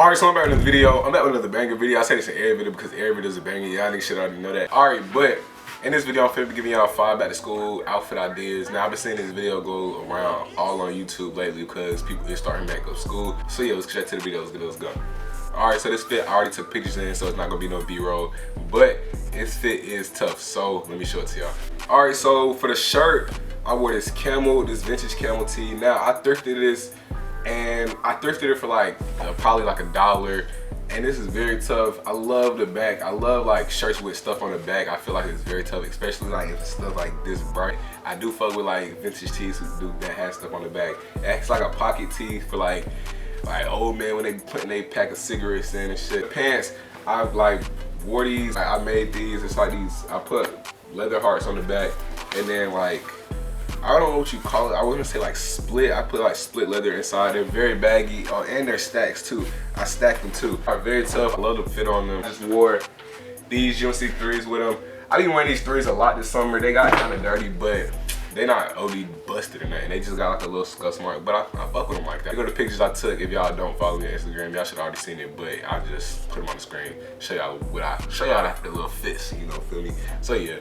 Alright, so I'm back with another video. I'm back with another banger video. I say this in every video because every video is a banger. Y'all niggas should already know that. Alright, but in this video, I'm finna be giving y'all 5 back to school outfit ideas. Now, I've been seeing this video go around all on YouTube lately because people are starting back up school. So yeah, let's get to the video. Let's go. Alright, so this fit, I already took pictures in, so it's not gonna be no B-roll. But this fit is tough, so let me show it to y'all. Alright, so for the shirt, I wore this vintage camel tee. Now, I thrifted this, and I thrifted it for like probably like $1, and this is very tough. I love the back. I love like shirts with stuff on the back. I feel like it's very tough, especially like if stuff like this bright. I do fuck with like vintage tees that has stuff on the back. It's like a pocket tee for like old men when they putting a pack of cigarettes in and shit. Pants, I like wore these. I made these. It's like these. I put leather hearts on the back, and then like, I don't know what you call it. I was gonna say like split. I put like split leather inside. They're very baggy. Oh, and they're stacks too. I stacked them too. They're very tough. I love the fit on them. I just wore these UNC 3s with them. I've been wearing these 3s a lot this summer. They got kind of dirty, but they're not OD busted or nothing. They just got like a little scuff mark, but I fuck with them like that. Go to pictures I took. If y'all don't follow me on Instagram, y'all should already seen it, but I just put them on the screen. Show y'all the little fits, you know, feel me? So yeah.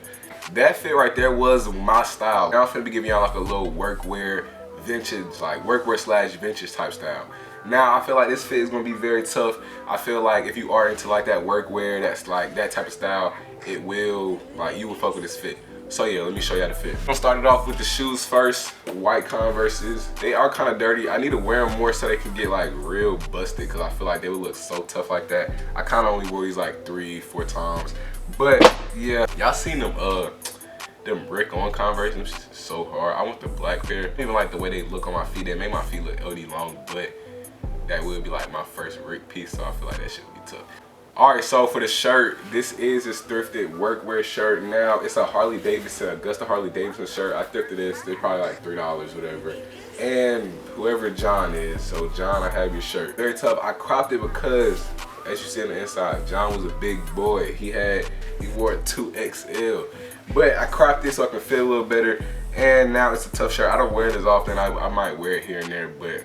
That fit right there was my style. Now I'm finna be giving y'all like a little workwear, vintage, like workwear slash vintage type style. Now I feel like this fit is gonna be very tough. I feel like if you are into like that workwear, that's like that type of style, it will, like, you will fuck with this fit. So yeah, let me show y'all the fit. I'm gonna start it off with the shoes first. White Converses. They are kind of dirty. I need to wear them more so they can get like real busted, because I feel like they would look so tough like that. I kind of only wore these like 3-4 times. But yeah, y'all seen them brick on Converse? Them shit's so hard. I want the black pair. I don't even like the way they look on my feet. They make my feet look OD long, but that would be like my first brick piece, so I feel like that should be tough. Alright, so for the shirt, this is a thrifted workwear shirt. Now, it's a Harley Davidson, Augusta Harley Davidson shirt. I thrifted this. They're probably like $3, whatever. And whoever John is, so John, I have your shirt. Very tough. I cropped it because, as you see on the inside, John was a big boy. He wore a 2XL. But I cropped it so I can fit a little better. And now it's a tough shirt. I don't wear it as often. I might wear it here and there, but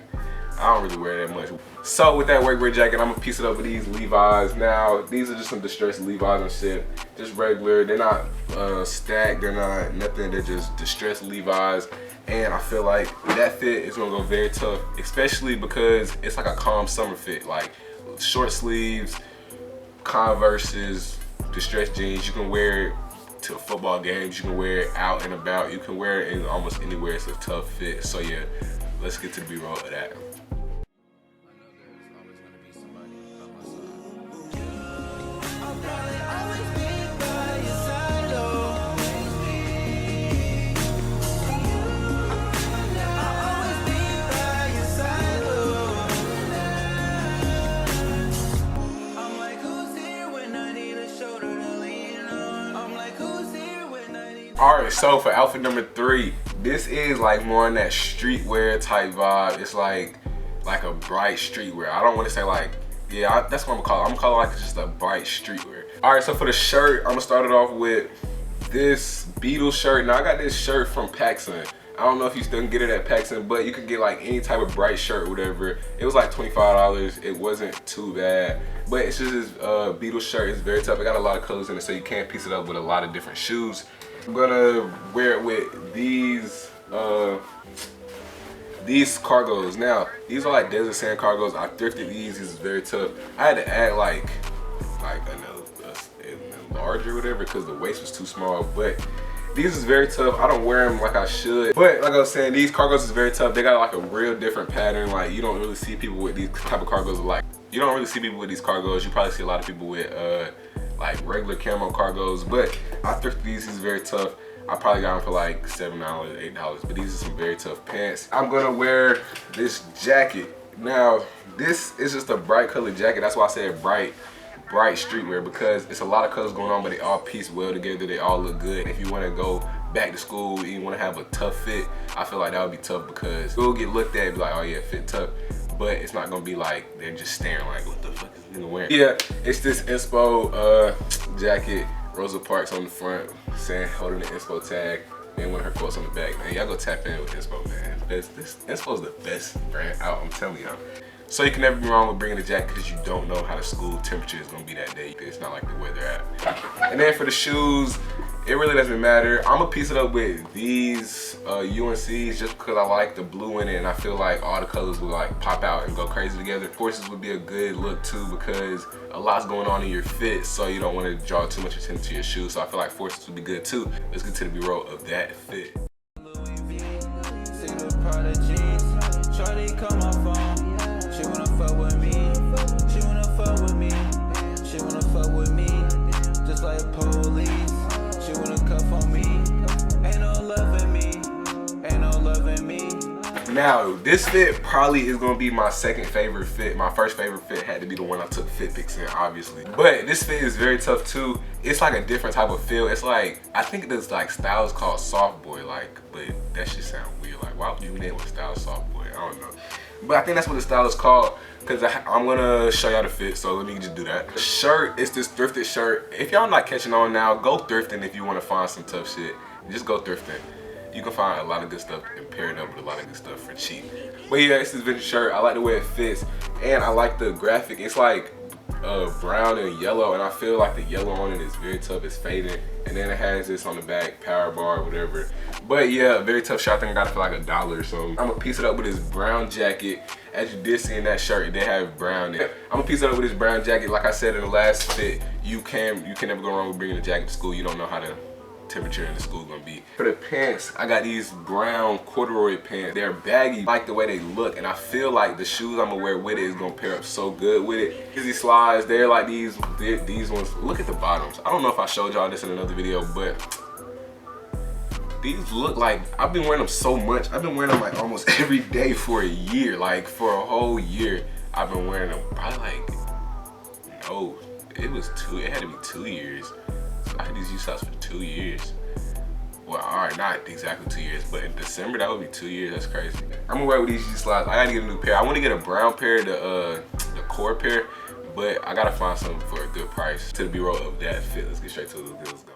I don't really wear it that much. So with that workwear jacket, I'm gonna piece it up with these Levi's. Now, these are just some distressed Levi's and shit. Just regular. They're not stacked. They're not nothing. They're just distressed Levi's. And I feel like that fit is gonna go very tough, especially because it's like a calm summer fit. Like short sleeves, Converses, distressed jeans. You can wear it to football games. You can wear it out and about. You can wear it in almost anywhere. It's a tough fit. So yeah, let's get to the B-roll of that. Alright, so for outfit number 3, this is like more in that streetwear type vibe. It's like a bright streetwear. I don't want to say like, yeah, that's what I'm gonna call it. I'm gonna call it like just a bright streetwear. Alright, so for the shirt, I'm gonna start it off with this Beatles shirt. Now I got this shirt from PacSun. I don't know if you still can get it at PacSun, but you can get like any type of bright shirt or whatever. It was like $25. It wasn't too bad. But it's just this Beatles shirt. It's very tough. It got a lot of colors in it, so you can't piece it up with a lot of different shoes. I'm gonna wear it with these cargos. Now, these are like desert sand cargos. I thrifted these. This is very tough. I had to add like a large or whatever because the waist was too small. But these is very tough. I don't wear them like I should. But like I was saying, these cargos is very tough. They got like a real different pattern. Like, you don't really see people with these type of cargos. Like, you don't really see people with these cargos. You probably see a lot of people with like regular camo cargos, but I thrifted these. These are very tough. I probably got them for like $7, $8, but these are some very tough pants. I'm gonna wear this jacket. Now, this is just a bright colored jacket. That's why I said bright streetwear, because it's a lot of colors going on, but they all piece well together. They all look good. If you wanna go back to school and you wanna have a tough fit, I feel like that would be tough because you'll get looked at and be like, oh yeah, fit tough. But it's not gonna be like they're just staring like, what the fuck is this nigga wearing? Yeah, it's this inspo jacket, Rosa Parks on the front, saying holding the inspo tag, and one of her quotes on the back. Man, y'all go tap in with inspo, man. This inspo's the best brand out, I'm telling y'all. So you can never be wrong with bringing a jacket because you don't know how the school temperature is gonna be that day. It's not like the weather at. And then for the shoes, it really doesn't matter. I'm gonna piece it up with these UNCs just because I like the blue in it, and I feel like all the colors will like pop out and go crazy together. Forces would be a good look too because a lot's going on in your fit, so you don't want to draw too much attention to your shoes. So I feel like forces would be good too. Let's get to the B-roll of that fit. Just like police, she wanna cuff on me. Ain't no loving me, ain't no loving me. Now, this fit probably is gonna be my second favorite fit. My first favorite fit had to be the one I took fit pics in, obviously. But this fit is very tough too. It's like a different type of feel. It's like, I think this like style is called soft boy, like, but that shit sound weird. Like, why would you name a style soft boy? I don't know. But I think that's what the style is called. Cause I'm gonna show y'all the fit, so let me just do that. The shirt is this thrifted shirt. If y'all not catching on now, go thrifting if you wanna find some tough shit. Just go thrifting. You can find a lot of good stuff and pair it up with a lot of good stuff for cheap. But yeah, it's this vintage shirt. I like the way it fits, and I like the graphic. It's like brown and yellow, and I feel like the yellow on it is very tough. It's fading, and then it has this on the back, power bar, whatever. But yeah, very tough shirt. I think I got it for like $1 or something. I'm gonna piece it up with this brown jacket. As you did see in that shirt, they have brown in it. I'm gonna piece it up with this brown jacket. Like I said in the last fit, you can never go wrong with bringing a jacket to school. You don't know how the temperature in the school gonna be. For the pants, I got these brown corduroy pants. They're baggy, I like the way they look, and I feel like the shoes I'm gonna wear with it is gonna pair up so good with it. Easy slides, they're like these ones. Look at the bottoms. I don't know if I showed y'all this in another video, but these look like, I've been wearing them so much. I've been wearing them like almost every day for a year. Like for a whole year, I've been wearing them. Probably like, no, it had to be 2 years. I had these U-Socks for 2 years. Well, all right, not exactly 2 years, but in December, that would be 2 years. That's crazy. I'm gonna wear with these U-Slides. I gotta get a new pair. I wanna get a brown pair, the core pair, but I gotta find something for a good price. To the B-roll of that fit. Let's get straight to it. Let's go.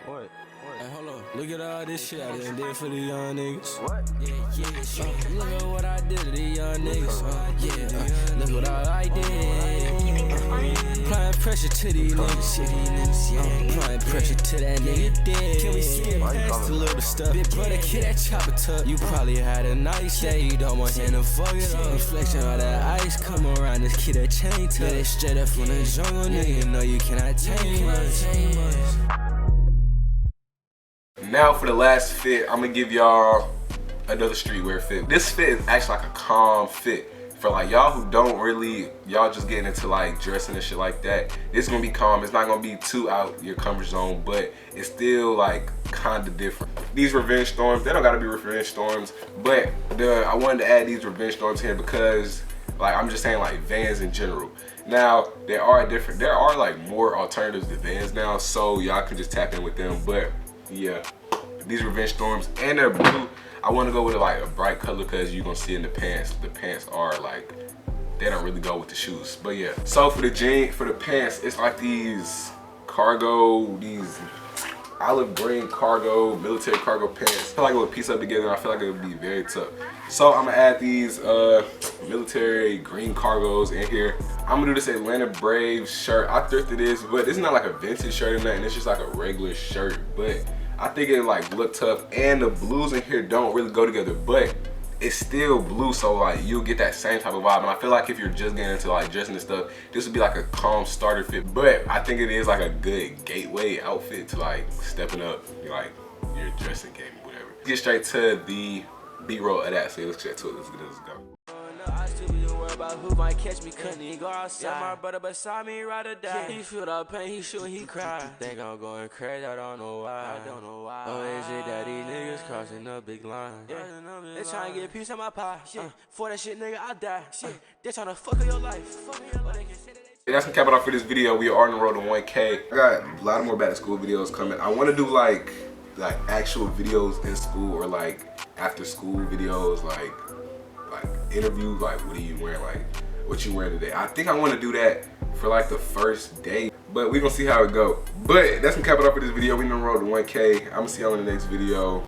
What? Hey, hold on. Look at all this shit I did for the young niggas. What? Yeah, sure. Look at what I did to the young niggas. Look what all I did. Applying pressure to these niggas. Applying pressure to that nigga. Can we skip past a little stuff? Big brother, kid, that chopper tuck. You probably had a nice day. You don't want him to fuck it up. Reflection of that ice come around this kid that chain tuck. That straight up from the jungle, nigga. No, you cannot take much. Now for the last fit, I'm gonna give y'all another streetwear fit. This fit is actually like a calm fit. For like y'all who don't really, y'all just getting into like dressing and shit like that, it's gonna be calm. It's not gonna be too out your comfort zone, but it's still like kinda different. These revenge storms, they don't gotta be revenge storms, but I wanted to add these revenge storms here because like I'm just saying like Vans in general. Now there are like more alternatives to Vans now, so y'all can just tap in with them. But yeah, these revenge storms, and they're blue. I want to go with like a bright color because you're gonna see in the pants. The pants are like, they don't really go with the shoes. But yeah, so for the pants, it's like these olive green cargo, military cargo pants. I feel like it would piece up together, and I feel like it would be very tough. So I'm gonna add these military green cargos in here. I'm gonna do this Atlanta Braves shirt. I thrifted this, but it's not like a vintage shirt or nothing. It's just like a regular shirt, but I think it like look tough, and the blues in here don't really go together, but it's still blue, so like you'll get that same type of vibe. And I feel like if you're just getting into like dressing and stuff, this would be like a calm starter fit, but I think it is like a good gateway outfit to like stepping up like your dressing game, whatever. Get straight to the B-roll of that, so let's get to it. Let's go. I still be worried about who might catch me, couldn't even go outside. Yeah, my brother beside me, ride or die. He feel the pain, he shoot, he cry. Think I'm going crazy, I don't know why. Oh, is it that these niggas crossing a big line? Yeah, they trying to get a piece of my pie. For that shit, nigga, I die. They trying to fuck up your life. That's gonna cap it off for this video. We are on the road to 1K. I got a lot more back to school videos coming. I want to do like actual videos in school, or like after school videos, like interviews, like what are you wearing, like what you wearing today. I think I want to do that for like the first day, but we gonna see how it go. But that's gonna cap it off for this video. We on the road to 1K. I'm gonna see y'all in the next video.